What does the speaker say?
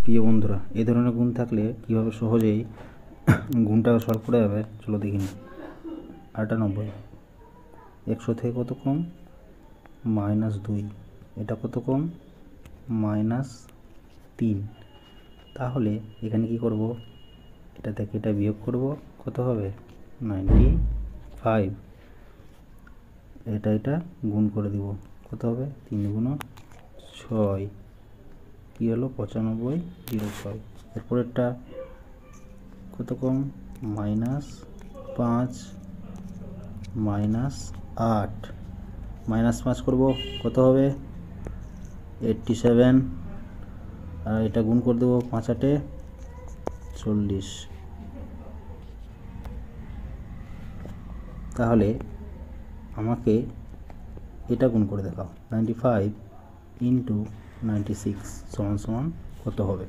প্রিয় বন্ধুরা, এই ধরনের গুণ থাকলে কীভাবে সহজেই গুণটা সলভ করা যাবে চলো দেখি নিই। 98 100 থেকে কত কম? -2। এটা কত কম? -3। তাহলে এখানে কি করব? এটা থেকে এটা বিয়োগ করব, কত হবে? 95। এটা গুণ করে দিব, কত হবে? 3 × 6 কী হলো? 95 × 6। এরপরেরটা কত কম? -5 -8 -5 করব, কত হবে? 87। আর এটা গুণ করে দেবো, 5 × 8 = 40। তাহলে আমাকে এটা গুণ করে দেখাও। 95 × 96 = কত হবে?